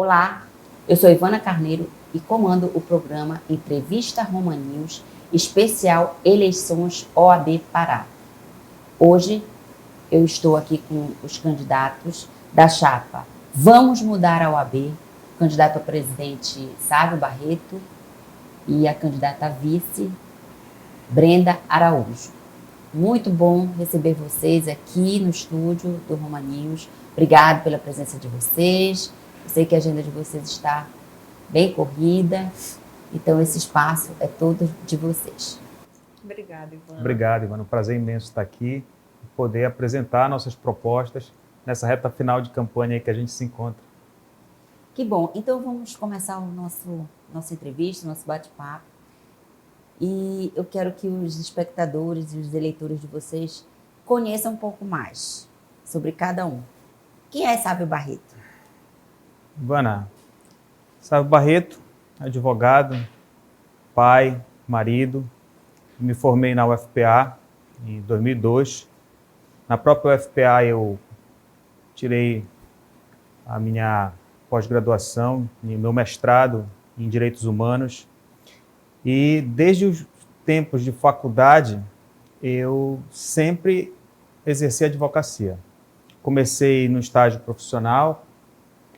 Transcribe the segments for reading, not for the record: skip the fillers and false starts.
Olá, eu sou Ivana Carneiro e comando o programa Entrevista Roma News, especial Eleições OAB Pará. Hoje eu estou aqui com os candidatos da chapa Vamos Mudar a OAB, o candidato a presidente Sávio Barreto e a candidata a vice Brenda Araújo. Muito bom receber vocês aqui no estúdio do Roma News. Obrigado pela presença de vocês. Eu sei que a agenda de vocês está bem corrida, então esse espaço é todo de vocês. Obrigada, Ivana. Obrigado, Ivana. Um prazer imenso estar aqui e poder apresentar nossas propostas nessa reta final de campanha aí que a gente se encontra. Que bom. Então vamos começar nossa entrevista, nosso bate-papo. E eu quero que os espectadores e os eleitores de vocês conheçam um pouco mais sobre cada um. Quem é Sávio Barreto? Ivana, Sávio Barreto, advogado, pai, marido. Me formei na UFPA em 2002. Na própria UFPA eu tirei a minha pós-graduação e meu mestrado em Direitos Humanos. E desde os tempos de faculdade, eu sempre exerci advocacia. Comecei no estágio profissional,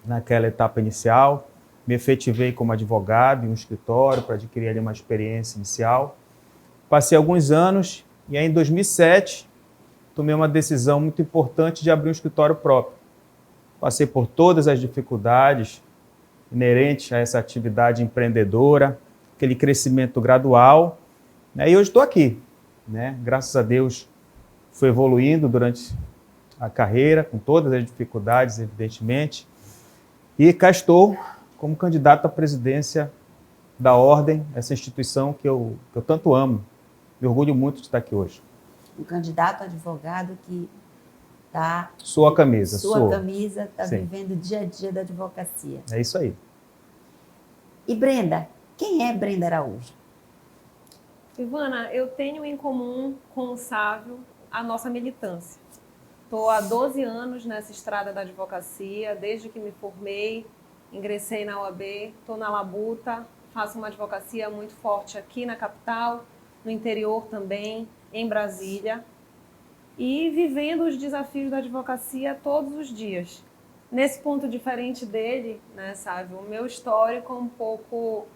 naquela etapa inicial, me efetivei como advogado em um escritório para adquirir ali uma experiência inicial. Passei alguns anos e aí em 2007 tomei uma decisão muito importante de abrir um escritório próprio. Passei por todas as dificuldades inerentes a essa atividade empreendedora, aquele crescimento gradual, né? E hoje estou aqui, né? Graças a Deus fui evoluindo durante a carreira, com todas as dificuldades, evidentemente, e cá estou como candidato à presidência da Ordem, essa instituição que eu tanto amo. Me orgulho muito de estar aqui hoje. Um candidato advogado que está... Sua camisa. Está vivendo o dia a dia da advocacia. É isso aí. E Brenda, quem é Brenda Araújo? Ivana, eu tenho em comum com o Sávio a nossa militância. Estou há 12 anos nessa estrada da advocacia, desde que me formei, ingressei na OAB, estou na labuta, faço uma advocacia muito forte aqui na capital, no interior também, em Brasília, e vivendo os desafios da advocacia todos os dias. Nesse ponto diferente dele, né, Sávio, o meu histórico é um pouco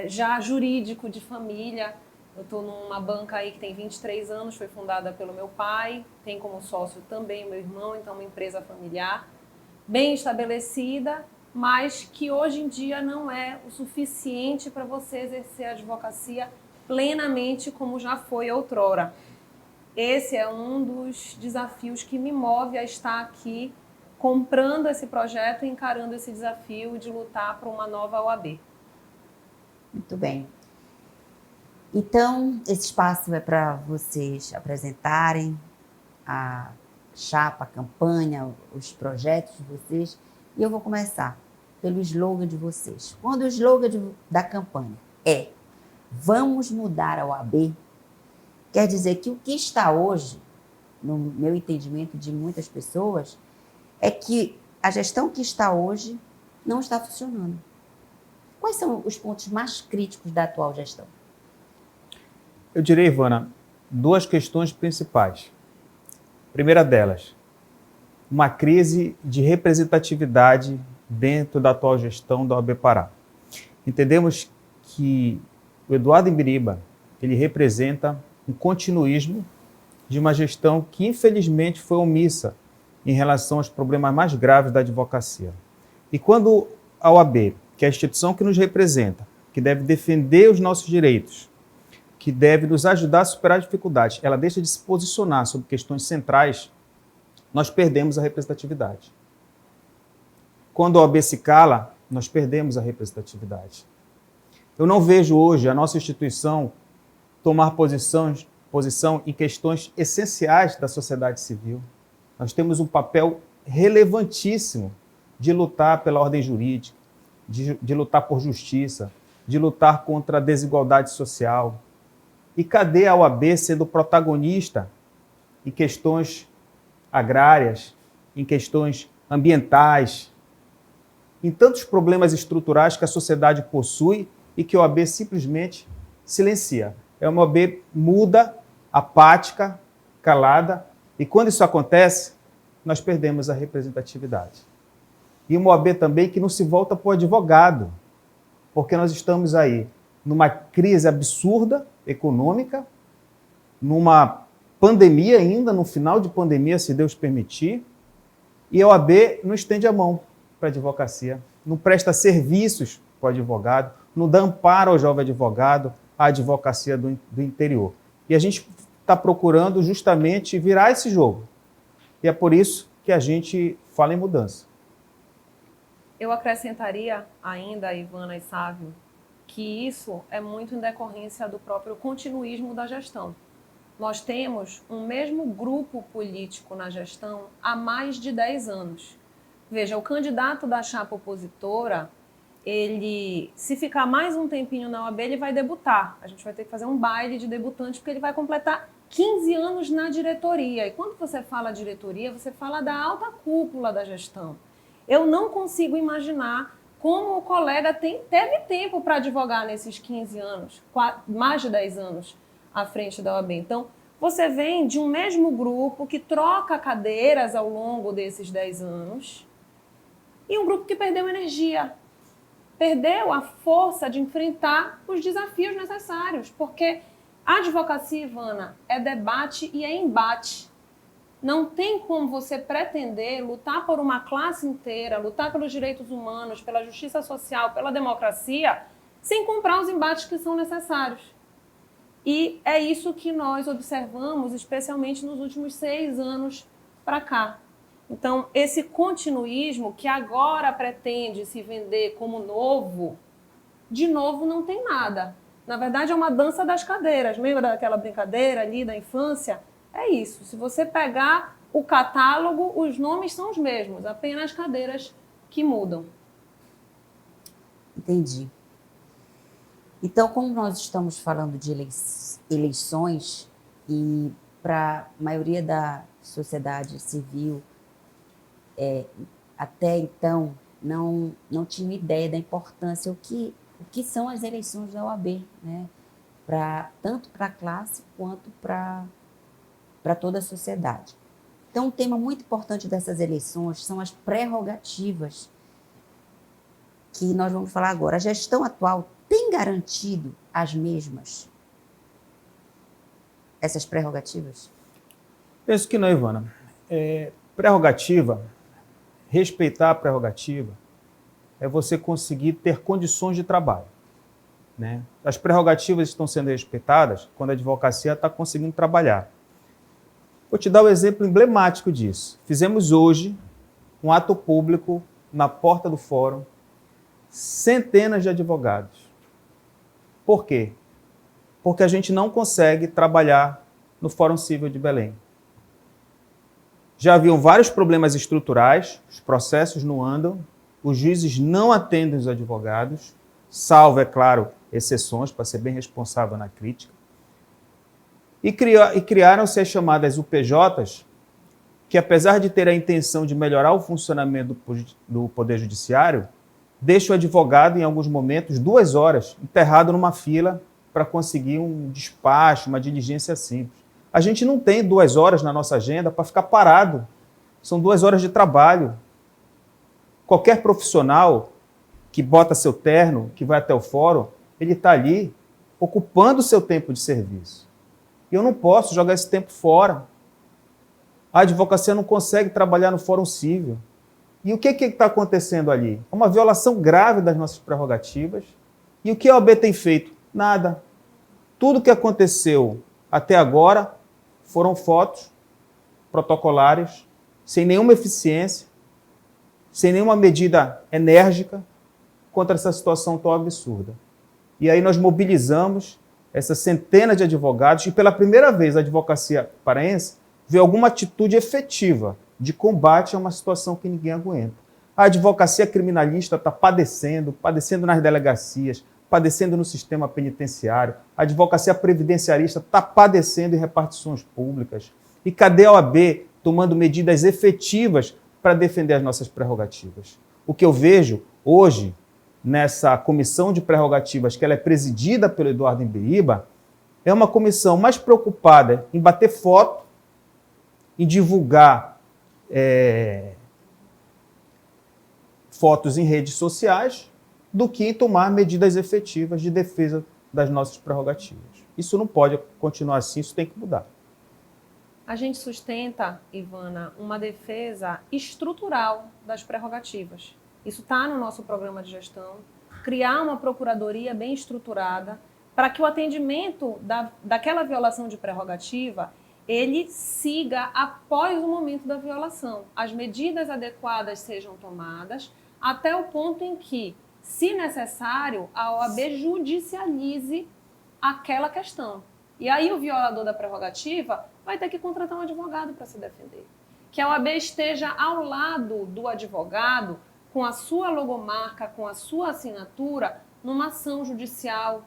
já jurídico, de família. Eu estou numa banca aí que tem 23 anos, foi fundada pelo meu pai, tem como sócio também o meu irmão, então uma empresa familiar, bem estabelecida, mas que hoje em dia não é o suficiente para você exercer a advocacia plenamente como já foi outrora. Esse é um dos desafios que me move a estar aqui comprando esse projeto e encarando esse desafio de lutar por uma nova OAB. Muito bem. Então, esse espaço é para vocês apresentarem a chapa, a campanha, os projetos de vocês. E eu vou começar pelo slogan de vocês. Quando o slogan da campanha é Vamos Mudar a OAB, quer dizer que o que está hoje, no meu entendimento de muitas pessoas, é que a gestão que está hoje não está funcionando. Quais são os pontos mais críticos da atual gestão? Eu diria, Ivana, duas questões principais. Primeira delas, uma crise de representatividade dentro da atual gestão da OAB Pará. Entendemos que o Eduardo Imbiriba, ele representa um continuismo de uma gestão que, infelizmente, foi omissa em relação aos problemas mais graves da advocacia. E quando a OAB, que é a instituição que nos representa, que deve defender os nossos direitos, que deve nos ajudar a superar as dificuldades, ela deixa de se posicionar sobre questões centrais, nós perdemos a representatividade. Quando a OAB se cala, nós perdemos a representatividade. Eu não vejo hoje a nossa instituição tomar posição em questões essenciais da sociedade civil. Nós temos um papel relevantíssimo de lutar pela ordem jurídica, de lutar por justiça, de lutar contra a desigualdade social. E cadê a OAB sendo protagonista em questões agrárias, em questões ambientais, em tantos problemas estruturais que a sociedade possui e que a OAB simplesmente silencia. É uma OAB muda, apática, calada, e quando isso acontece, nós perdemos a representatividade. E uma OAB também que não se volta para o advogado, porque nós estamos aí numa crise absurda econômica, numa pandemia ainda, no final de pandemia, se Deus permitir, e a OAB não estende a mão para a advocacia, não presta serviços para o advogado, não dá amparo ao jovem advogado, à advocacia do interior. E a gente está procurando justamente virar esse jogo. E é por isso que a gente fala em mudança. Eu acrescentaria ainda, Ivana e Sávio, que isso é muito em decorrência do próprio continuismo da gestão. Nós temos um mesmo grupo político na gestão há mais de 10 anos. Veja, o candidato da chapa opositora, ele, se ficar mais um tempinho na OAB, ele vai debutar. A gente vai ter que fazer um baile de debutantes, porque ele vai completar 15 anos na diretoria. E quando você fala diretoria, você fala da alta cúpula da gestão. Eu não consigo imaginar como o colega teve tempo para advogar nesses 15 anos, mais de 10 anos à frente da OAB. Então, você vem de um mesmo grupo que troca cadeiras ao longo desses 10 anos e um grupo que perdeu energia, perdeu a força de enfrentar os desafios necessários, porque a advocacia, Ivana, é debate e é embate. Não tem como você pretender lutar por uma classe inteira, lutar pelos direitos humanos, pela justiça social, pela democracia, sem comprar os embates que são necessários. E é isso que nós observamos, especialmente nos últimos 6 anos para cá. Então, esse continuismo que agora pretende se vender como novo, de novo não tem nada. Na verdade, é uma dança das cadeiras. Lembra daquela brincadeira ali da infância? É isso. Se você pegar o catálogo, os nomes são os mesmos, apenas cadeiras que mudam. Entendi. Então, como nós estamos falando de eleições e para a maioria da sociedade civil, até então, não tinha ideia da importância, o que são as eleições da OAB, né? Tanto para a classe quanto para toda a sociedade. Então, um tema muito importante dessas eleições são as prerrogativas, que nós vamos falar agora. A gestão atual tem garantido as mesmas, essas prerrogativas? Penso que não, Ivana. Prerrogativa, respeitar a prerrogativa, é você conseguir ter condições de trabalho, né? As prerrogativas estão sendo respeitadas quando a advocacia está conseguindo trabalhar. Vou te dar um exemplo emblemático disso. Fizemos hoje um ato público na porta do fórum, centenas de advogados. Por quê? Porque a gente não consegue trabalhar no Fórum Civil de Belém. Já haviam vários problemas estruturais, os processos não andam, os juízes não atendem os advogados, salvo, é claro, exceções, para ser bem responsável na crítica. E criaram-se as chamadas UPJs, que apesar de ter a intenção de melhorar o funcionamento do Poder Judiciário, deixa o advogado, em alguns momentos, 2 horas, enterrado numa fila para conseguir um despacho, uma diligência simples. A gente não tem 2 horas na nossa agenda para ficar parado. São 2 horas de trabalho. Qualquer profissional que bota seu terno, que vai até o fórum, ele está ali ocupando o seu tempo de serviço. E eu não posso jogar esse tempo fora. A advocacia não consegue trabalhar no Fórum Civil. E o que está acontecendo ali? É uma violação grave das nossas prerrogativas. E o que a OAB tem feito? Nada. Tudo o que aconteceu até agora foram fotos protocolares, sem nenhuma eficiência, sem nenhuma medida enérgica contra essa situação tão absurda. E aí nós mobilizamos essa centena de advogados e pela primeira vez a advocacia paraense vê alguma atitude efetiva de combate a uma situação que ninguém aguenta. A advocacia criminalista está padecendo nas delegacias, padecendo no sistema penitenciário. A advocacia previdenciarista está padecendo em repartições públicas. E cadê a OAB tomando medidas efetivas para defender as nossas prerrogativas? O que eu vejo, hoje, nessa comissão de prerrogativas, que ela é presidida pelo Eduardo Imberiba, é uma comissão mais preocupada em bater foto, em divulgar fotos em redes sociais, do que em tomar medidas efetivas de defesa das nossas prerrogativas. Isso não pode continuar assim, isso tem que mudar. A gente sustenta, Ivana, uma defesa estrutural das prerrogativas. Isso está no nosso programa de gestão. Criar uma procuradoria bem estruturada para que o atendimento daquela violação de prerrogativa ele siga após o momento da violação. As medidas adequadas sejam tomadas até o ponto em que, se necessário, a OAB judicialize aquela questão. E aí o violador da prerrogativa vai ter que contratar um advogado para se defender. Que a OAB esteja ao lado do advogado, com a sua logomarca, com a sua assinatura, numa ação judicial,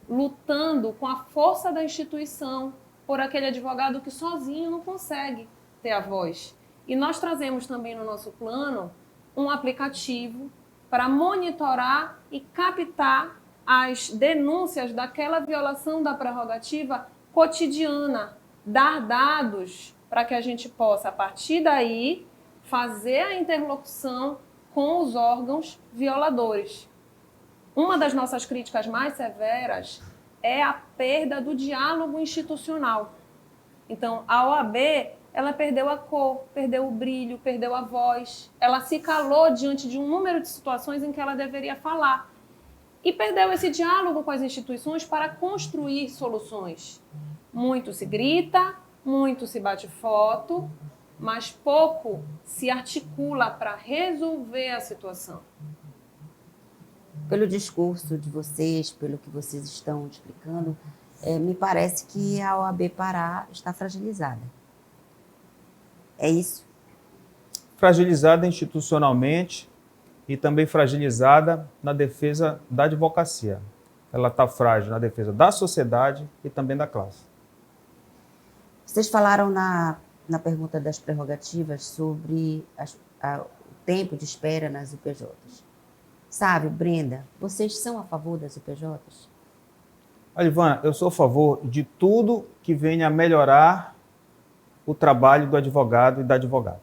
lutando com a força da instituição por aquele advogado que sozinho não consegue ter a voz. E nós trazemos também no nosso plano um aplicativo para monitorar e captar as denúncias daquela violação da prerrogativa cotidiana, dar dados para que a gente possa, a partir daí, fazer a interlocução com os órgãos violadores. Uma das nossas críticas mais severas é a perda do diálogo institucional. Então, a OAB, ela perdeu a cor, perdeu o brilho, perdeu a voz. Ela se calou diante de um número de situações em que ela deveria falar. E perdeu esse diálogo com as instituições para construir soluções. Muito se grita, muito se bate foto, mas pouco se articula para resolver a situação. Pelo discurso de vocês, pelo que vocês estão explicando, me parece que a OAB Pará está fragilizada. É isso? Fragilizada institucionalmente e também fragilizada na defesa da advocacia. Ela está frágil na defesa da sociedade e também da classe. Vocês falaram na pergunta das prerrogativas sobre o tempo de espera nas UPJs. Sabe, Brenda, vocês são a favor das UPJs? Ivana, eu sou a favor de tudo que venha a melhorar o trabalho do advogado e da advogada.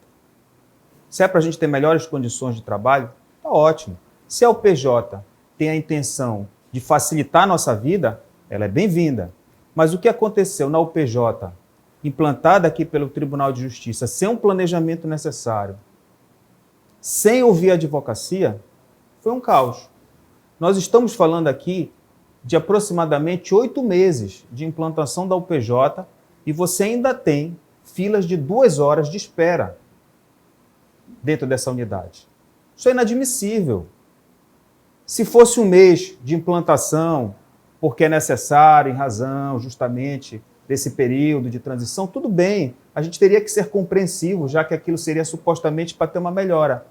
Se é para a gente ter melhores condições de trabalho, está ótimo. Se a UPJ tem a intenção de facilitar a nossa vida, ela é bem-vinda. Mas o que aconteceu na UPJ, implantada aqui pelo Tribunal de Justiça, sem um planejamento necessário, sem ouvir a advocacia, foi um caos. Nós estamos falando aqui de aproximadamente 8 meses de implantação da UPJ e você ainda tem filas de 2 horas de espera dentro dessa unidade. Isso é inadmissível. Se fosse um mês de implantação, porque é necessário, em razão justamente desse período de transição, tudo bem, a gente teria que ser compreensivo, já que aquilo seria supostamente para ter uma melhora.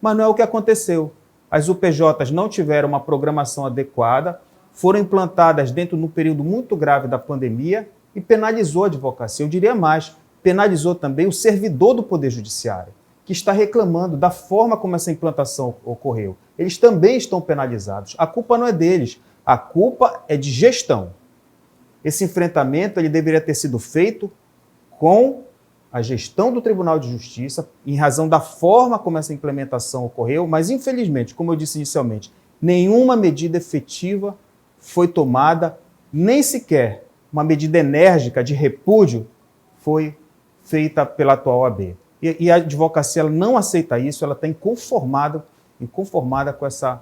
Mas não é o que aconteceu. As UPJs não tiveram uma programação adequada, foram implantadas dentro de um período muito grave da pandemia e penalizou a advocacia. Eu diria mais, penalizou também o servidor do Poder Judiciário, que está reclamando da forma como essa implantação ocorreu. Eles também estão penalizados. A culpa não é deles, a culpa é de gestão. Esse enfrentamento ele deveria ter sido feito com a gestão do Tribunal de Justiça, em razão da forma como essa implementação ocorreu, mas infelizmente, como eu disse inicialmente, nenhuma medida efetiva foi tomada, nem sequer uma medida enérgica de repúdio foi feita pela atual OAB. E a advocacia ela não aceita isso, ela está inconformada com essa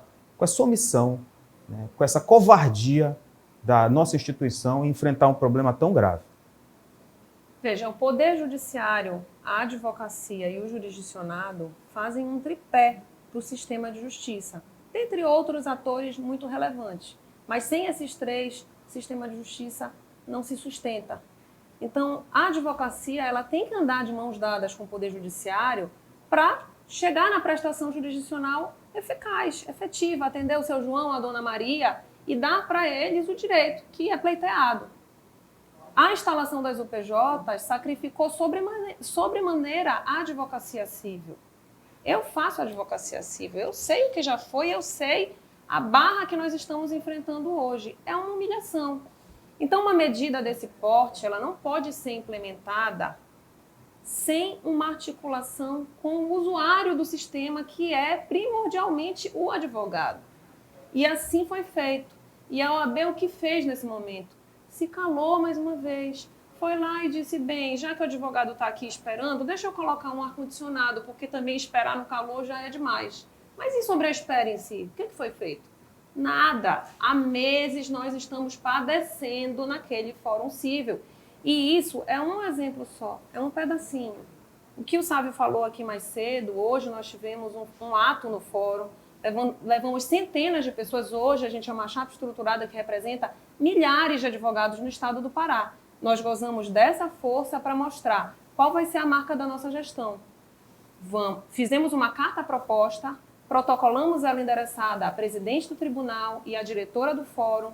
omissão, né, com essa covardia da nossa instituição em enfrentar um problema tão grave. Veja, o Poder Judiciário, a advocacia e o jurisdicionado fazem um tripé para o sistema de justiça, dentre outros atores muito relevantes. Mas sem esses três, o sistema de justiça não se sustenta. Então, a advocacia ela tem que andar de mãos dadas com o Poder Judiciário para chegar na prestação jurisdicional eficaz, efetiva, atender o seu João, a dona Maria e dar para eles o direito que é pleiteado. A instalação das UPJs sacrificou sobremaneira a advocacia civil. Eu faço advocacia civil, eu sei o que já foi, eu sei a barra que nós estamos enfrentando hoje. É uma humilhação. Então, uma medida desse porte, ela não pode ser implementada sem uma articulação com o usuário do sistema, que é primordialmente o advogado. E assim foi feito. E a OAB o que fez nesse momento? Se calou mais uma vez. Foi lá e disse, bem, já que o advogado está aqui esperando, deixa eu colocar um ar-condicionado, porque também esperar no calor já é demais. Mas e sobre a espera em si? O que foi feito? Nada. Há meses nós estamos padecendo naquele fórum civil. E isso é um exemplo só, é um pedacinho. O que o Sávio falou aqui mais cedo, hoje nós tivemos um ato no fórum, levamos centenas de pessoas. Hoje a gente é uma chapa estruturada que representa milhares de advogados no estado do Pará. Nós gozamos dessa força para mostrar qual vai ser a marca da nossa gestão. Fizemos uma carta proposta, protocolamos ela endereçada à presidente do tribunal e à diretora do fórum,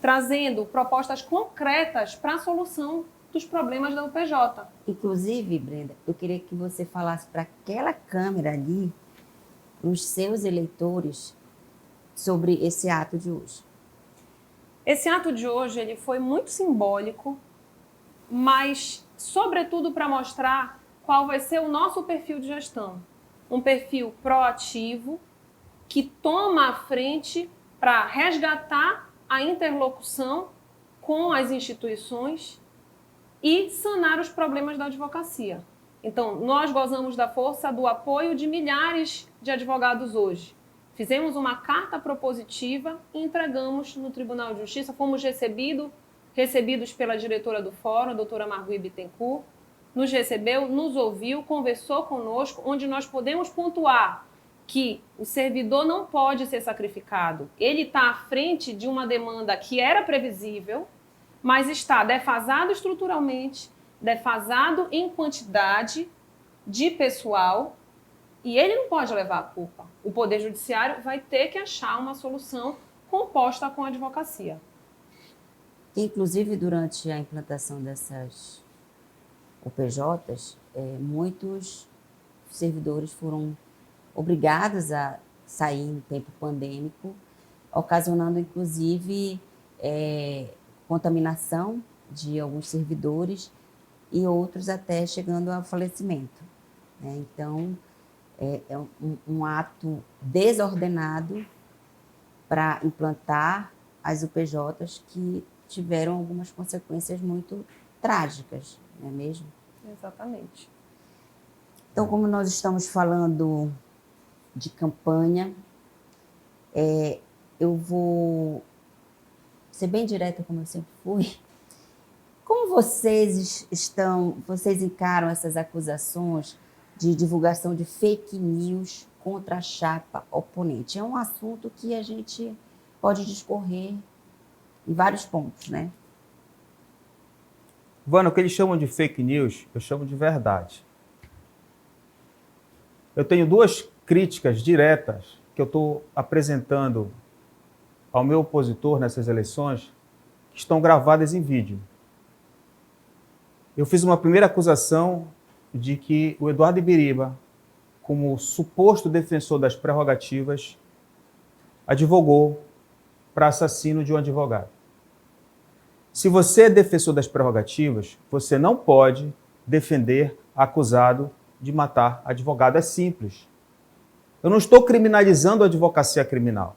trazendo propostas concretas para a solução dos problemas da UPJ. Inclusive, Brenda, eu queria que você falasse para aquela câmera ali, para os seus eleitores, sobre esse ato de hoje. Esse ato de hoje ele foi muito simbólico, mas, sobretudo, para mostrar qual vai ser o nosso perfil de gestão. Um perfil proativo, que toma a frente para resgatar a interlocução com as instituições e sanar os problemas da advocacia. Então, nós gozamos da força do apoio de milhares de advogados hoje. Fizemos uma carta propositiva e entregamos no Tribunal de Justiça. Fomos recebidos pela diretora do fórum, a doutora Margui Bittencourt. Nos recebeu, nos ouviu, conversou conosco, onde nós podemos pontuar que o servidor não pode ser sacrificado. Ele está à frente de uma demanda que era previsível, mas está defasado estruturalmente, defasado em quantidade de pessoal, e ele não pode levar a culpa. O Poder Judiciário vai ter que achar uma solução composta com a advocacia. Inclusive, durante a implantação dessas UPJs, muitos servidores foram obrigados a sair no tempo pandêmico, ocasionando, inclusive, contaminação de alguns servidores e outros até chegando ao falecimento. Então, é um ato desordenado para implantar as UPJs que tiveram algumas consequências muito trágicas, não é mesmo? Exatamente. Então, como nós estamos falando de campanha, eu vou ser bem direta, como eu sempre fui. Como vocês encaram essas acusações de divulgação de fake news contra a chapa oponente? É um assunto que a gente pode discorrer em vários pontos, né? Vana, o que eles chamam de fake news, eu chamo de verdade. Eu tenho duas críticas diretas que eu estou apresentando ao meu opositor nessas eleições, que estão gravadas em vídeo. Eu fiz uma primeira acusação de que o Eduardo Ibiriba, como suposto defensor das prerrogativas, advogou para assassino de um advogado. Se você é defensor das prerrogativas, você não pode defender acusado de matar advogado. É simples. Eu não estou criminalizando a advocacia criminal.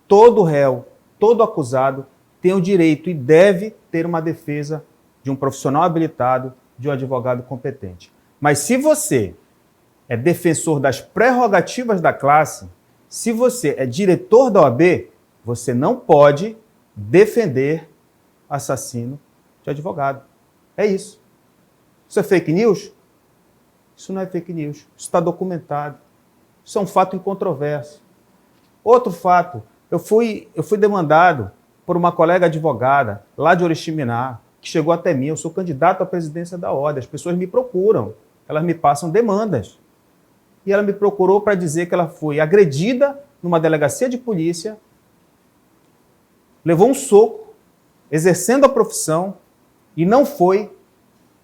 Todo réu, todo acusado tem o direito e deve ter uma defesa de um profissional habilitado, de um advogado competente. Mas se você é defensor das prerrogativas da classe, se você é diretor da OAB, você não pode defender assassino de advogado. É isso. Isso é fake news? Isso não é fake news. Isso está documentado. Isso é um fato incontroverso. Outro fato, eu fui demandado por uma colega advogada lá de Oriximiná, que chegou até mim. Eu sou candidato à presidência da ordem. As pessoas me procuram, elas me passam demandas. E ela me procurou para dizer que ela foi agredida numa delegacia de polícia, levou um soco, exercendo a profissão, e não foi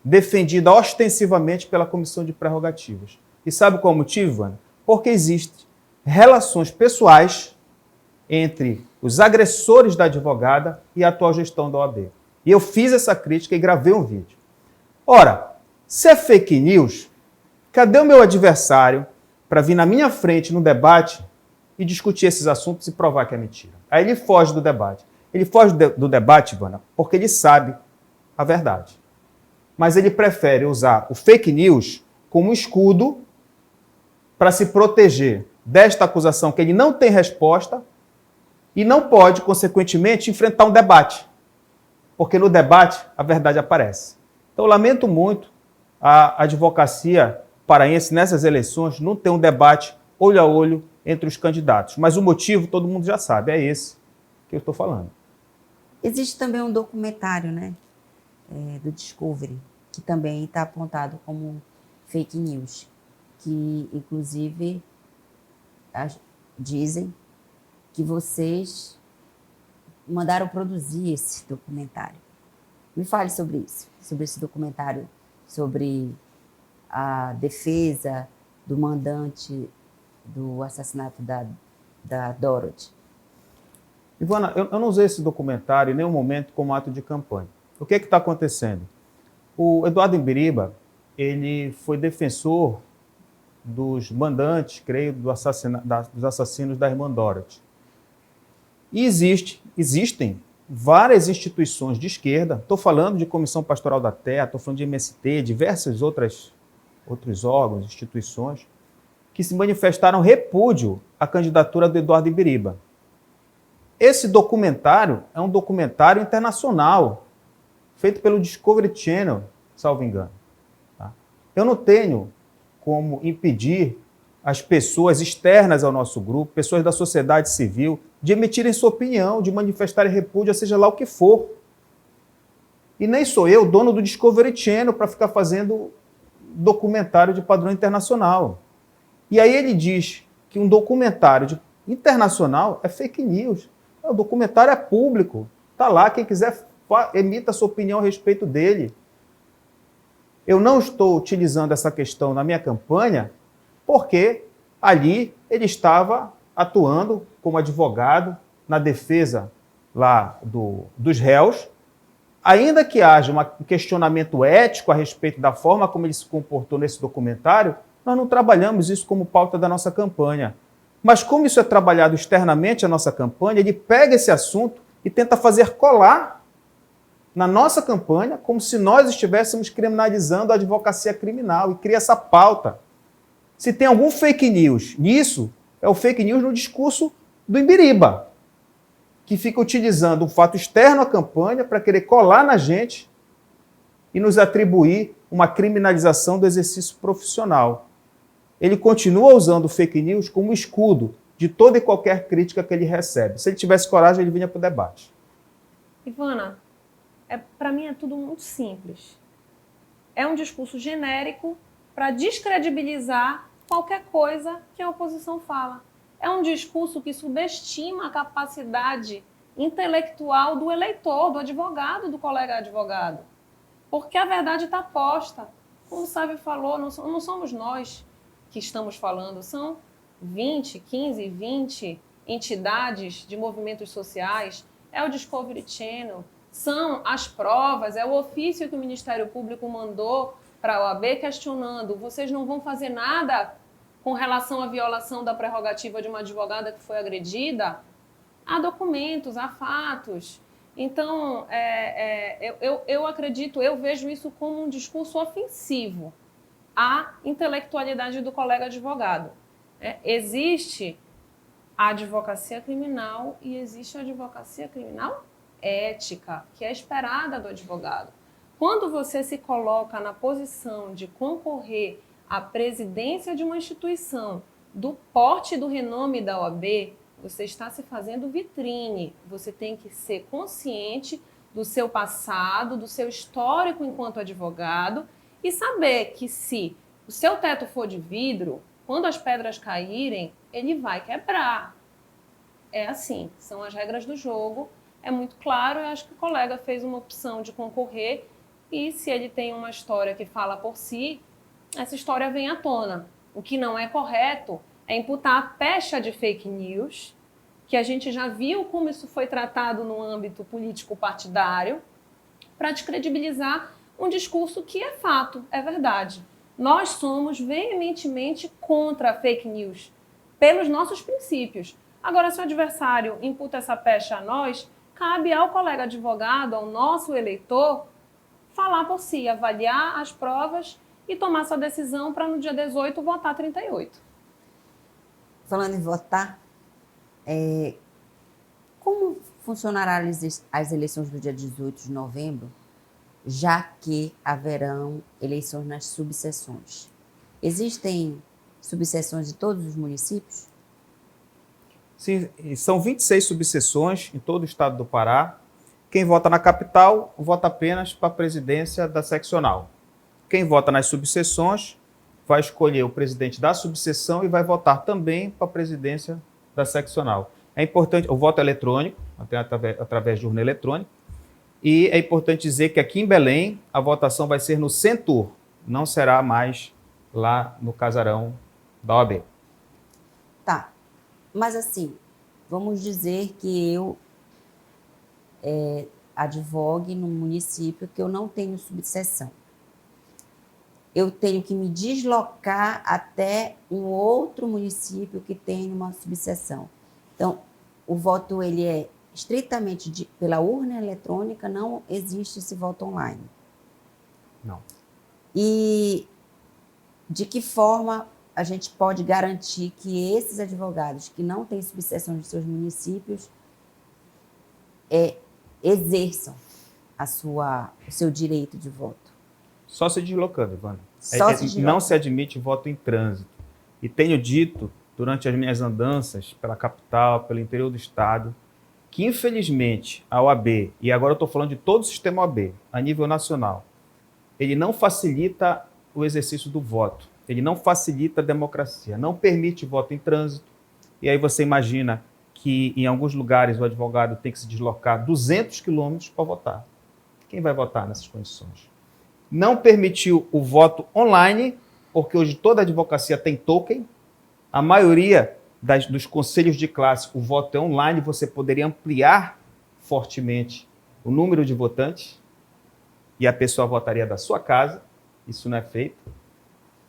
defendida ostensivamente pela Comissão de Prerrogativas. E sabe qual é o motivo, Ivana? Porque existem relações pessoais entre os agressores da advogada e a atual gestão da OAB. E eu fiz essa crítica e gravei um vídeo. Ora, se é fake news, cadê o meu adversário para vir na minha frente no debate e discutir esses assuntos e provar que é mentira? Aí ele foge do debate. Ele foge do debate, Ivana, porque ele sabe a verdade. Mas ele prefere usar o fake news como escudo para se proteger desta acusação que ele não tem resposta e não pode, consequentemente, enfrentar um debate. Porque no debate a verdade aparece. Então, eu lamento muito a advocacia paraense nessas eleições não ter um debate olho a olho entre os candidatos. Mas o motivo todo mundo já sabe, é esse que eu estou falando. Existe também um documentário, né, do Discovery, que também está apontado como fake news, que inclusive dizem que vocês mandaram produzir esse documentário. Me fale sobre isso, sobre esse documentário, sobre a defesa do mandante do assassinato da Dorothy. Ivana, eu não usei esse documentário em nenhum momento como ato de campanha. O que está acontecendo? O Eduardo Imbiriba, ele foi defensor dos mandantes, creio, dos assassinos da irmã Dorothy. E existem várias instituições de esquerda, estou falando de Comissão Pastoral da Terra, estou falando de MST, diversos outros órgãos, instituições, que se manifestaram repúdio à candidatura do Eduardo Imbiriba. Esse documentário é um documentário internacional, feito pelo Discovery Channel, salvo engano. Tá? Eu não tenho como impedir as pessoas externas ao nosso grupo, pessoas da sociedade civil, de emitirem sua opinião, de manifestarem repúdio, seja lá o que for. E nem sou eu, dono do Discovery Channel, para ficar fazendo documentário de padrão internacional. E aí ele diz que um documentário internacional é fake news. O documentário é público, está lá, quem quiser emita sua opinião a respeito dele. Eu não estou utilizando essa questão na minha campanha porque ali ele estava atuando como advogado na defesa lá dos réus, ainda que haja um questionamento ético a respeito da forma como ele se comportou nesse documentário, nós não trabalhamos isso como pauta da nossa campanha. Mas como isso é trabalhado externamente à nossa campanha, ele pega esse assunto e tenta fazer colar na nossa campanha como se nós estivéssemos criminalizando a advocacia criminal e cria essa pauta. Se tem algum fake news nisso, é o fake news no discurso do Imbiriba, que fica utilizando um fato externo à campanha para querer colar na gente e nos atribuir uma criminalização do exercício profissional. Ele continua usando o fake news como escudo de toda e qualquer crítica que ele recebe. Se ele tivesse coragem, ele vinha para o debate. Ivana, para mim é tudo muito simples. É um discurso genérico para descredibilizar qualquer coisa que a oposição fala. É um discurso que subestima a capacidade intelectual do eleitor, do advogado, do colega advogado. Porque a verdade está posta. Como o Sávio falou, não somos nós que estamos falando, são 15, 20 entidades de movimentos sociais, é o Discovery Channel, são as provas, é o ofício que o Ministério Público mandou para a OAB questionando, vocês não vão fazer nada com relação à violação da prerrogativa de uma advogada que foi agredida? Há documentos, há fatos. Então, eu acredito, eu vejo isso como um discurso ofensivo à intelectualidade do colega advogado. Existe a advocacia criminal e existe a advocacia criminal ética, que é esperada do advogado. Quando você se coloca na posição de concorrer à presidência de uma instituição do porte e do renome da OAB, você está se fazendo vitrine. Você tem que ser consciente do seu passado, do seu histórico enquanto advogado e saber que se o seu teto for de vidro, quando as pedras caírem, ele vai quebrar. É assim, são as regras do jogo. É muito claro, eu acho que o colega fez uma opção de concorrer e se ele tem uma história que fala por si, essa história vem à tona. O que não é correto é imputar a pecha de fake news, que a gente já viu como isso foi tratado no âmbito político-partidário, para descredibilizar um discurso que é fato, é verdade. Nós somos veementemente contra a fake news, pelos nossos princípios. Agora, se o adversário imputa essa pecha a nós, cabe ao colega advogado, ao nosso eleitor, falar por si, avaliar as provas e tomar sua decisão para no dia 18 votar 38. Falando em votar, como funcionarão as eleições do dia 18 de novembro, já que haverão eleições nas subseções? Existem subseções em todos os municípios? Sim, são 26 subseções em todo o estado do Pará. Quem vota na capital, vota apenas para a presidência da seccional. Quem vota nas subseções vai escolher o presidente da subseção e vai votar também para a presidência da seccional. É importante, o voto é eletrônico, até através de urna eletrônica, e é importante dizer que aqui em Belém a votação vai ser no Centur, não será mais lá no casarão da OAB. Tá, mas assim, vamos dizer que eu advogue num município que eu não tenho subseção. Eu tenho que me deslocar até um outro município que tem uma subseção. Então, o voto ele é estritamente pela urna eletrônica, não existe esse voto online. Não. E de que forma a gente pode garantir que esses advogados que não têm subseção de seus municípios exerçam o seu direito de voto? Só se deslocando, Ivana. Não se admite voto em trânsito. E tenho dito, durante as minhas andanças pela capital, pelo interior do estado, que infelizmente a OAB, e agora eu estou falando de todo o sistema OAB, a nível nacional, ele não facilita o exercício do voto, ele não facilita a democracia, não permite voto em trânsito. E aí você imagina que em alguns lugares o advogado tem que se deslocar 200 quilômetros para votar. Quem vai votar nessas condições? Não permitiu o voto online, porque hoje toda a advocacia tem token. A maioria dos conselhos de classe, o voto é online, você poderia ampliar fortemente o número de votantes e a pessoa votaria da sua casa. Isso não é feito.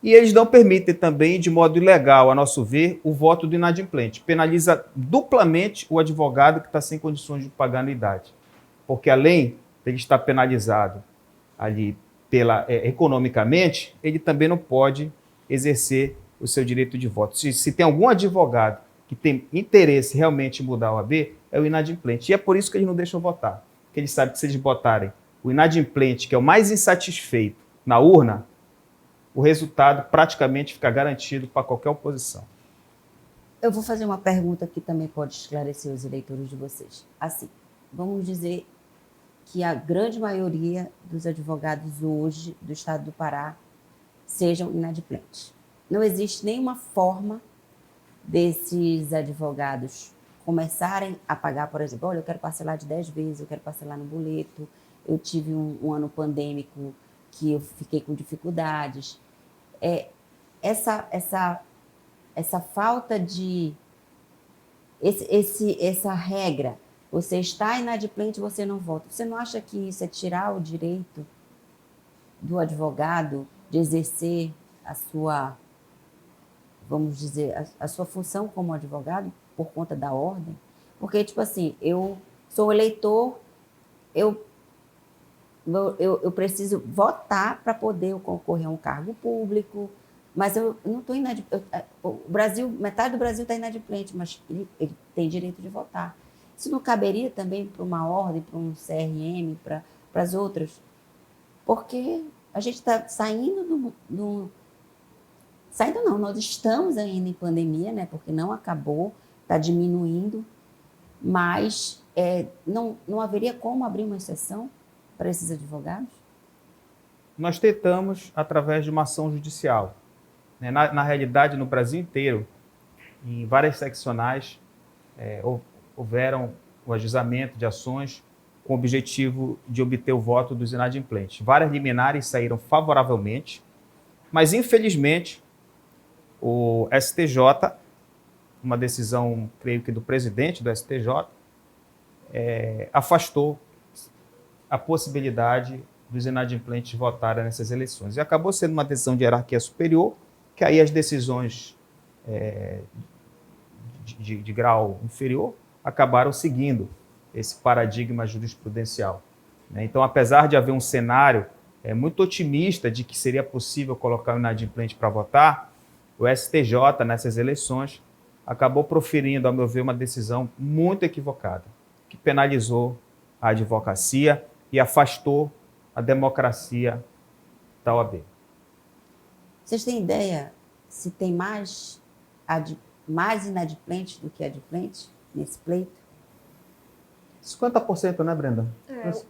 E eles não permitem também, de modo ilegal, a nosso ver, o voto do inadimplente. Penaliza duplamente o advogado que está sem condições de pagar anuidade. Porque além de ele estar penalizado ali economicamente, ele também não pode exercer o seu direito de voto. Se tem algum advogado que tem interesse realmente em mudar a OAB, é o inadimplente. E é por isso que eles não deixam votar. Porque eles sabem que se eles botarem o inadimplente, que é o mais insatisfeito, na urna, o resultado praticamente fica garantido para qualquer oposição. Eu vou fazer uma pergunta que também pode esclarecer os eleitores de vocês. Assim, vamos dizer que a grande maioria dos advogados hoje do estado do Pará sejam inadimplentes. Não existe nenhuma forma desses advogados começarem a pagar, por exemplo, olha, eu quero parcelar de 10 vezes, eu quero parcelar no boleto, eu tive um ano pandêmico que eu fiquei com dificuldades. Essa falta de... essa regra, você está inadimplente, você não vota. Você não acha que isso é tirar o direito do advogado de exercer a sua, vamos dizer, a sua função como advogado por conta da ordem? Porque, tipo assim, eu sou eleitor, eu preciso votar para poder concorrer a um cargo público, mas eu não estou inadimplente. O Brasil, metade do Brasil está inadimplente, mas ele tem direito de votar. Isso não caberia também para uma ordem, para um CRM, para as outras? Porque a gente está saindo Saindo não, nós estamos ainda em pandemia, né? Porque não acabou, está diminuindo, mas não haveria como abrir uma exceção para esses advogados? Nós tentamos através de uma ação judicial. Na realidade, no Brasil inteiro, em várias seccionais, houveram o ajuizamento de ações com o objetivo de obter o voto dos inadimplentes. Várias liminares saíram favoravelmente, mas, infelizmente, o STJ, uma decisão, creio que do presidente do STJ, afastou a possibilidade dos inadimplentes votarem nessas eleições. E acabou sendo uma decisão de hierarquia superior, que aí as decisões de grau inferior acabaram seguindo esse paradigma jurisprudencial. Então, apesar de haver um cenário muito otimista de que seria possível colocar o inadimplente para votar, o STJ, nessas eleições, acabou proferindo, a meu ver, uma decisão muito equivocada, que penalizou a advocacia e afastou a democracia da OAB. Vocês têm ideia se tem mais inadimplentes do que adimplentes nesse pleito? 50%, né, Brenda?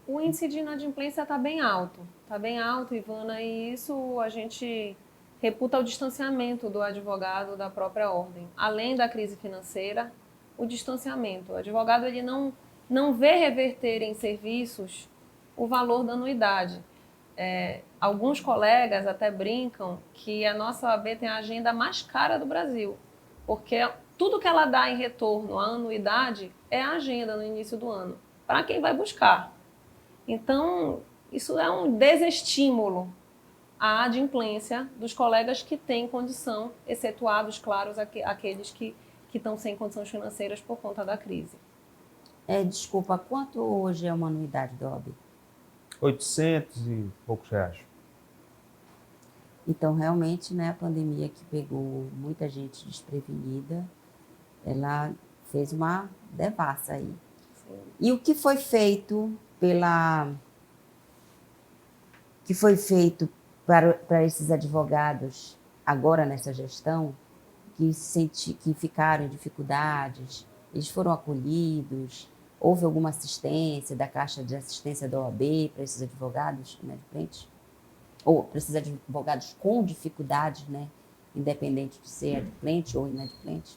O índice de inadimplência está bem alto. Está bem alto, Ivana, e isso a gente reputa o distanciamento do advogado da própria ordem. Além da crise financeira, o distanciamento. O advogado ele não vê reverter em serviços o valor da anuidade. Alguns colegas até brincam que a nossa OAB tem a agenda mais cara do Brasil, porque tudo que ela dá em retorno à anuidade é a agenda no início do ano, para quem vai buscar. Então, isso é um desestímulo à adimplência dos colegas que têm condição, excetuados, claro, aqueles que estão sem condições financeiras por conta da crise. Desculpa, quanto hoje é uma anuidade da OAB? 800 e poucos reais. Então, realmente, né, a pandemia que pegou muita gente desprevenida, ela fez uma devassa aí. Sim. E o que foi feito para esses advogados agora nessa gestão que ficaram em dificuldades? Eles foram acolhidos? Houve alguma assistência da Caixa de Assistência da OAB para esses advogados inadimplentes? Ou para esses advogados com dificuldades, né? Independente de ser adimplente ou inadimplente?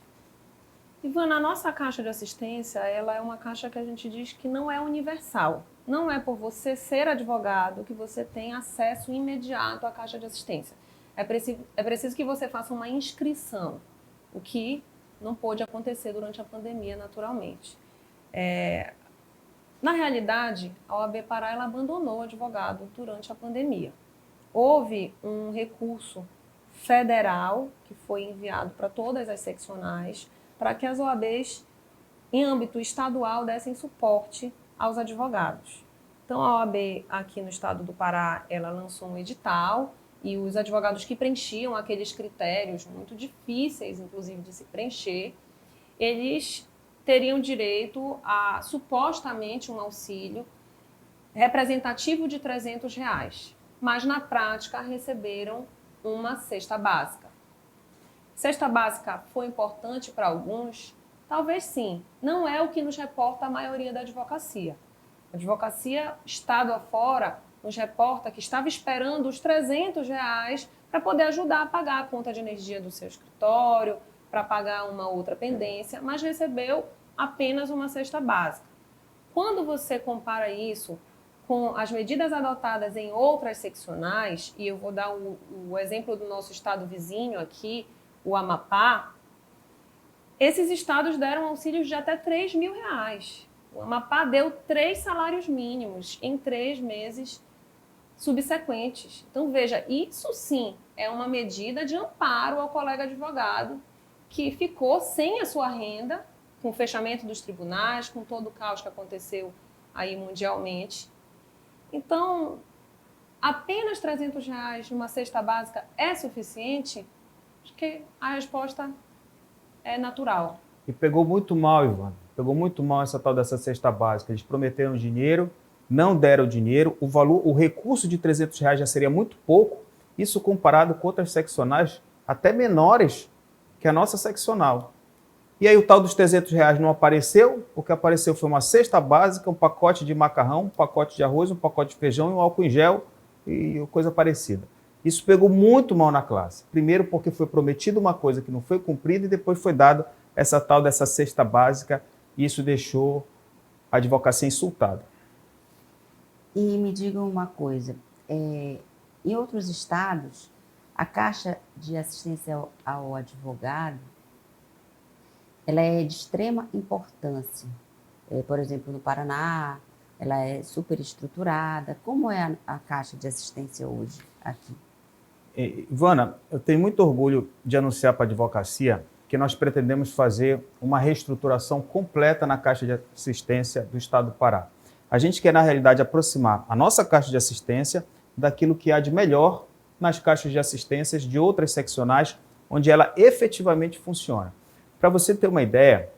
Ivana, a nossa caixa de assistência, ela é uma caixa que a gente diz que não é universal. Não é por você ser advogado que você tem acesso imediato à caixa de assistência. É preciso que você faça uma inscrição, o que não pôde acontecer durante a pandemia, naturalmente. Na realidade, a OAB Pará ela abandonou o advogado durante a pandemia. Houve um recurso federal que foi enviado para todas as seccionais para que as OABs, em âmbito estadual, dessem suporte aos advogados. Então, a OAB aqui no estado do Pará, ela lançou um edital e os advogados que preenchiam aqueles critérios muito difíceis, inclusive, de se preencher, eles teriam direito a, supostamente, um auxílio representativo de R$300, mas, na prática, receberam uma cesta básica. Cesta básica foi importante para alguns? Talvez sim. Não é o que nos reporta a maioria da advocacia. A advocacia, estado afora, nos reporta que estava esperando os R$300 para poder ajudar a pagar a conta de energia do seu escritório, para pagar uma outra pendência, mas recebeu apenas uma cesta básica. Quando você compara isso com as medidas adotadas em outras seccionais, e eu vou dar o exemplo do nosso estado vizinho aqui, o Amapá, esses estados deram auxílios de até R$3.000. O Amapá deu 3 salários mínimos em 3 meses subsequentes. Então, veja, isso sim é uma medida de amparo ao colega advogado que ficou sem a sua renda, com o fechamento dos tribunais, com todo o caos que aconteceu aí mundialmente. Então, apenas R$300 numa cesta básica é suficiente? Acho que a resposta é natural. E pegou muito mal, Ivana. Pegou muito mal essa tal dessa cesta básica. Eles prometeram dinheiro, não deram dinheiro. O recurso de R$300 já seria muito pouco. Isso comparado com outras seccionais até menores que a nossa seccional. E aí o tal dos R$300 não apareceu. O que apareceu foi uma cesta básica, um pacote de macarrão, um pacote de arroz, um pacote de feijão e um álcool em gel e coisa parecida. Isso pegou muito mal na classe. Primeiro porque foi prometido uma coisa que não foi cumprida e depois foi dado essa tal dessa cesta básica e isso deixou a advocacia insultada. E me digam uma coisa, em outros estados, A Caixa de Assistência ao Advogado, ela é de extrema importância. Por exemplo, no Paraná, ela é super estruturada. Como é a Caixa de Assistência hoje aqui? Ivana, eu tenho muito orgulho de anunciar para a advocacia que nós pretendemos fazer uma reestruturação completa na Caixa de Assistência do Estado do Pará. A gente quer, na realidade, aproximar a nossa Caixa de Assistência daquilo que há de melhor nas caixas de assistências de outras seccionais, onde ela efetivamente funciona. Para você ter uma ideia,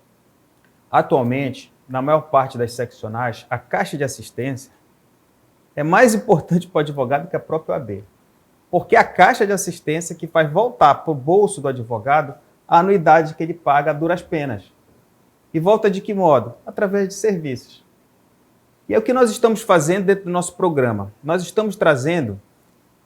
atualmente, na maior parte das seccionais, a Caixa de Assistência é mais importante para o advogado que a própria OAB. Porque é a Caixa de Assistência que faz voltar para o bolso do advogado a anuidade que ele paga a duras penas. E volta de que modo? Através de serviços. E é o que nós estamos fazendo dentro do nosso programa. Nós estamos trazendo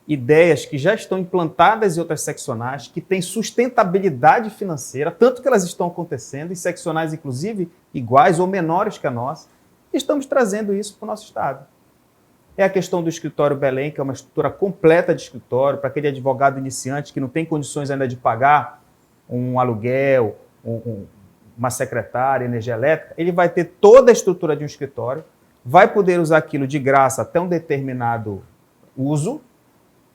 ideias que já estão implantadas em outras seccionais, que têm sustentabilidade financeira, tanto que elas estão acontecendo, em seccionais, inclusive, iguais ou menores que a nossa, e estamos trazendo isso para o nosso Estado. É a questão do escritório Belém, que é uma estrutura completa de escritório, para aquele advogado iniciante que não tem condições ainda de pagar um aluguel, uma secretária, energia elétrica, ele vai ter toda a estrutura de um escritório, vai poder usar aquilo de graça até um determinado uso,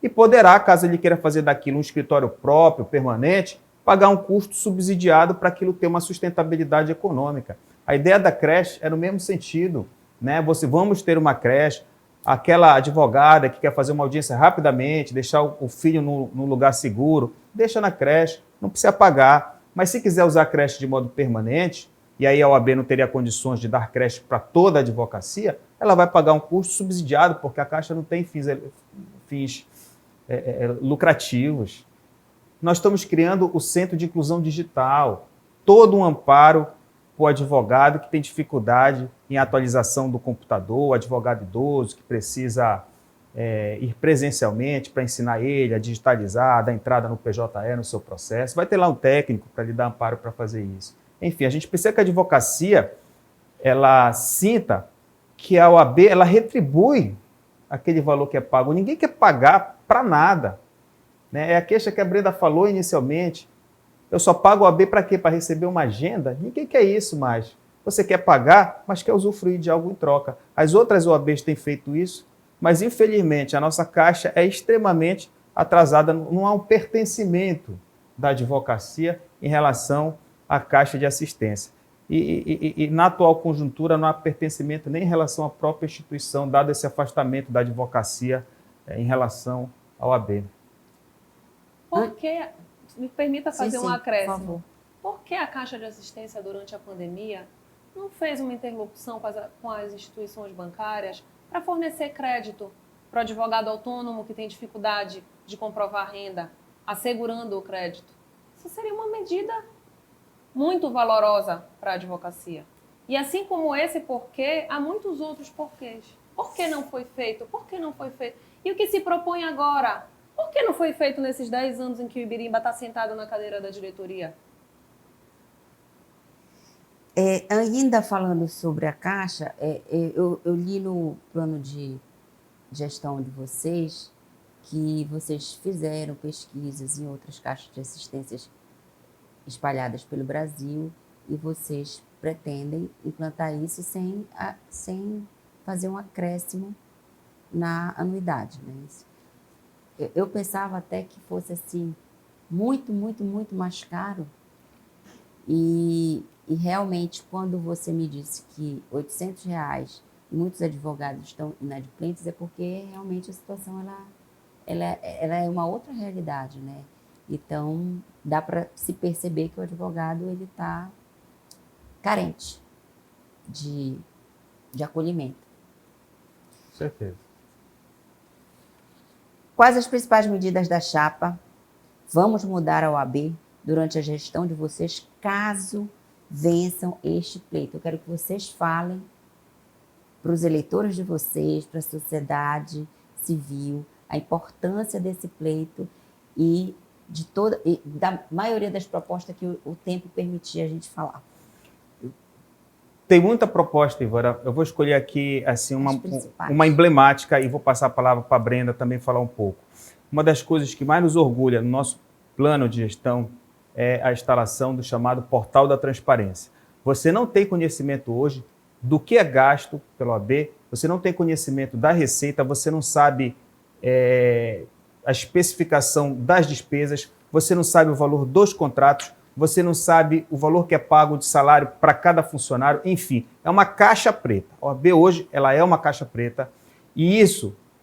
e poderá, caso ele queira fazer daquilo um escritório próprio, permanente, pagar um custo subsidiado para aquilo ter uma sustentabilidade econômica. A ideia da creche é no mesmo sentido, né? Vamos ter uma creche, aquela advogada que quer fazer uma audiência rapidamente, deixar o filho no lugar seguro, deixa na creche, não precisa pagar. Mas se quiser usar a creche de modo permanente, e aí a OAB não teria condições de dar creche para toda a advocacia, ela vai pagar um custo subsidiado, porque a Caixa não tem fins lucrativos. Nós estamos criando o Centro de Inclusão Digital, todo um amparo para o advogado que tem dificuldade em atualização do computador, o advogado idoso que precisa ir presencialmente para ensinar ele a digitalizar, dar entrada no PJE, no seu processo. Vai ter lá um técnico para lhe dar amparo para fazer isso. Enfim, a gente precisa que a advocacia ela sinta que a OAB ela retribui aquele valor que é pago. Ninguém quer pagar para nada, né? É a queixa que a Brenda falou inicialmente. Eu só pago a OAB para quê? Para receber uma agenda? Ninguém quer isso mais. Você quer pagar, mas quer usufruir de algo em troca. As outras OABs têm feito isso, mas infelizmente a nossa Caixa é extremamente atrasada. Não há um pertencimento da advocacia em relação à Caixa de Assistência. E na atual conjuntura não há pertencimento nem em relação à própria instituição, dado esse afastamento da advocacia em relação ao OAB. Por que, me permita fazer um acréscimo, por favor. Por que a Caixa de Assistência durante a pandemia não fez uma interlocução com as instituições bancárias para fornecer crédito para o advogado autônomo que tem dificuldade de comprovar renda, assegurando o crédito? Isso seria uma medida muito valorosa para a advocacia. E assim como esse porquê, há muitos outros porquês. Por que não foi feito? Por que não foi feito? E o que se propõe agora? Por que não foi feito nesses 10 anos em que o Ibirimba está sentado na cadeira da diretoria? Ainda falando sobre a Caixa, eu li no plano de gestão de vocês que vocês fizeram pesquisas em outras caixas de assistências espalhadas pelo Brasil e vocês pretendem implantar isso sem fazer um acréscimo na anuidade, né? Eu pensava até que fosse assim muito, muito, muito mais caro e realmente quando você me disse que R$800 e muitos advogados estão inadimplentes é porque realmente a situação ela é uma outra realidade, né? Então, dá para se perceber que o advogado ele está carente de acolhimento. Com certeza. Quais as principais medidas da chapa? Vamos mudar a OAB durante a gestão de vocês, caso vençam este pleito. Eu quero que vocês falem para os eleitores de vocês, para a sociedade civil, a importância desse pleito e da maioria das propostas que o tempo permitia a gente falar. Tem muita proposta, Ivana. Eu vou escolher aqui assim, uma emblemática e vou passar a palavra para a Brenda também falar um pouco. uma das coisas que mais nos orgulha no nosso plano de gestão é a instalação do chamado Portal da Transparência. Você não tem conhecimento hoje do que é gasto pela OAB, você não tem conhecimento da receita, você não sabe a especificação das despesas, você não sabe o valor dos contratos, você não sabe o valor que é pago de salário para cada funcionário, enfim, é uma caixa preta. A OAB hoje ela é uma caixa preta e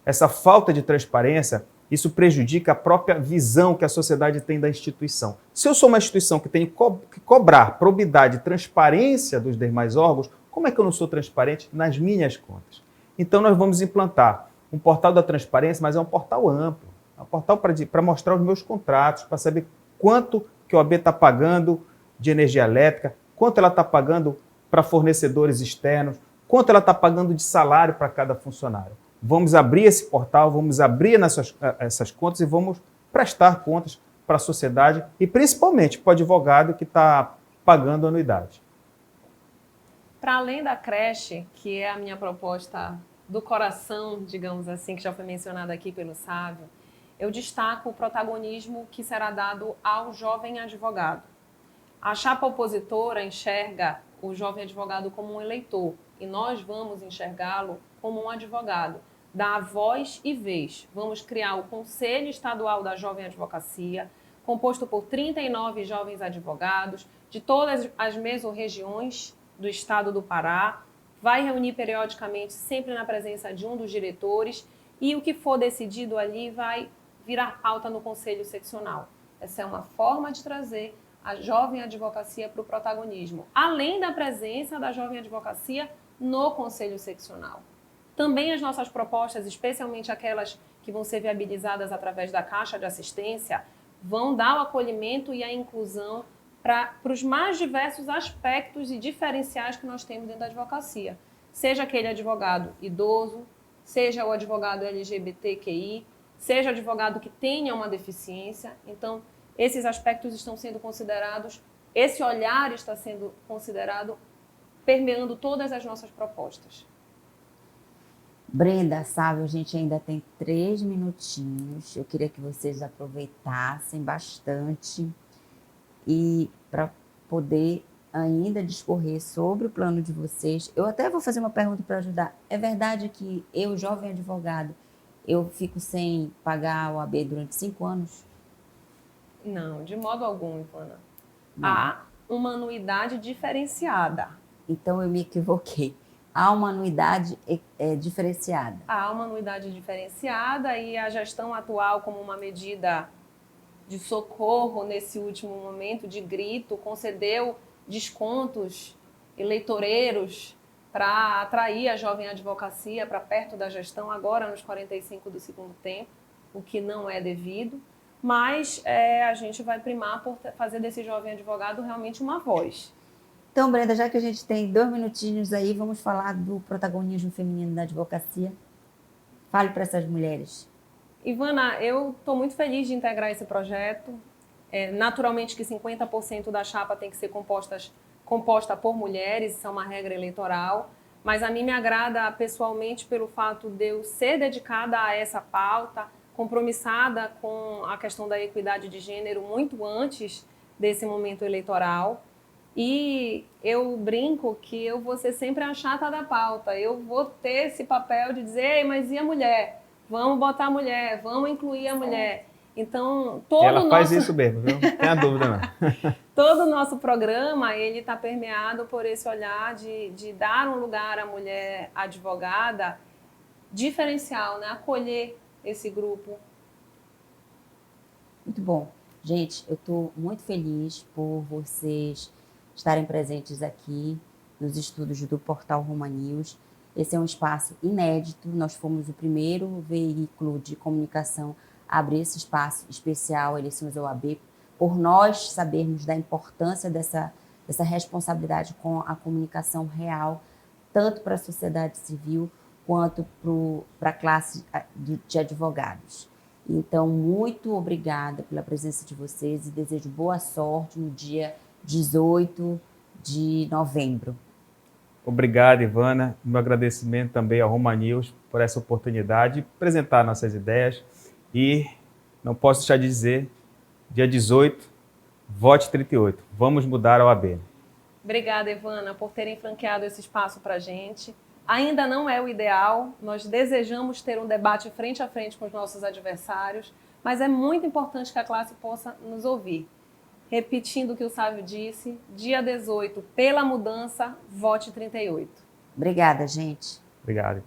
essa falta de transparência, isso prejudica a própria visão que a sociedade tem da instituição. Se eu sou uma instituição que tenho que cobrar probidade e transparência dos demais órgãos, como é que eu não sou transparente nas minhas contas? Então nós vamos implantar um portal da transparência, mas é um portal amplo. É um portal para mostrar os meus contratos, para saber quanto que a OAB está pagando de energia elétrica, quanto ela está pagando para fornecedores externos, quanto ela está pagando de salário para cada funcionário. Vamos abrir esse portal, vamos abrir essas contas e vamos prestar contas para a sociedade e principalmente para o advogado que está pagando anuidade. Para além da creche, que é a minha proposta do coração, digamos assim, que já foi mencionada aqui pelo Sávio, eu destaco o protagonismo que será dado ao jovem advogado. A chapa opositora enxerga o jovem advogado como um eleitor e nós vamos enxergá-lo como um advogado, dar voz e vez. Vamos criar o Conselho Estadual da Jovem Advocacia, composto por 39 jovens advogados de todas as mesorregiões do estado do Pará, vai reunir periodicamente, sempre na presença de um dos diretores, e o que for decidido ali vai virar pauta no Conselho Seccional. Essa é uma forma de trazer a jovem advocacia para o protagonismo, além da presença da jovem advocacia no Conselho Seccional. Também as nossas propostas, especialmente aquelas que vão ser viabilizadas através da Caixa de Assistência, vão dar o acolhimento e a inclusão para os mais diversos aspectos e diferenciais que nós temos dentro da advocacia. Seja aquele advogado idoso, seja o advogado LGBTQI, seja o advogado que tenha uma deficiência. Então, esses aspectos estão sendo considerados, esse olhar está sendo considerado, permeando todas as nossas propostas. Brenda, Sávio, a gente ainda tem 3 minutinhos. Eu queria que vocês aproveitassem bastante e para poder ainda discorrer sobre o plano de vocês. Eu até vou fazer uma pergunta para ajudar. É verdade que eu, jovem advogado, eu fico sem pagar a OAB durante 5 anos? Não, de modo algum, Ivana. Há uma anuidade diferenciada. Então eu me equivoquei. Há uma anuidade diferenciada. Há uma anuidade diferenciada e a gestão atual, como uma medida de socorro nesse último momento, de grito, concedeu descontos eleitoreiros para atrair a jovem advocacia para perto da gestão, agora nos 45 do segundo tempo, o que não é devido, mas a gente vai primar por fazer desse jovem advogado realmente uma voz. Então, Brenda, já que a gente tem 2 minutinhos aí, vamos falar do protagonismo feminino da advocacia. Fale para essas mulheres. Ivana, eu estou muito feliz de integrar esse projeto. Naturalmente que 50% da chapa tem que ser composta por mulheres, isso é uma regra eleitoral, mas a mim me agrada pessoalmente pelo fato de eu ser dedicada a essa pauta, compromissada com a questão da equidade de gênero muito antes desse momento eleitoral. E eu brinco que eu vou ser sempre a chata da pauta. Eu vou ter esse papel de dizer, mas e a mulher? Vamos botar a mulher, vamos incluir a mulher. Então, ela faz isso mesmo, viu? Não tem a dúvida, não. Todo o nosso programa, ele está permeado por esse olhar de dar um lugar à mulher advogada diferencial, né? Acolher esse grupo. Muito bom. Gente, eu estou muito feliz por vocês estarem presentes aqui nos estudos do Portal Roma News. Esse é um espaço inédito, nós fomos o primeiro veículo de comunicação a abrir esse espaço especial, Eleições OAB, por nós sabermos da importância dessa responsabilidade com a comunicação real, tanto para a sociedade civil quanto para a classe de advogados. Então, muito obrigada pela presença de vocês e desejo boa sorte no dia 18 de novembro. Obrigado, Ivana. Meu agradecimento também ao Roma News por essa oportunidade de apresentar nossas ideias e não posso deixar de dizer, dia 18, vote 38. Vamos mudar a OAB. Obrigada, Ivana, por terem franqueado esse espaço para a gente. Ainda não é o ideal, nós desejamos ter um debate frente a frente com os nossos adversários, mas é muito importante que a classe possa nos ouvir. Repetindo o que o Sávio disse, dia 18, pela mudança, vote 38. Obrigada, gente. Obrigado.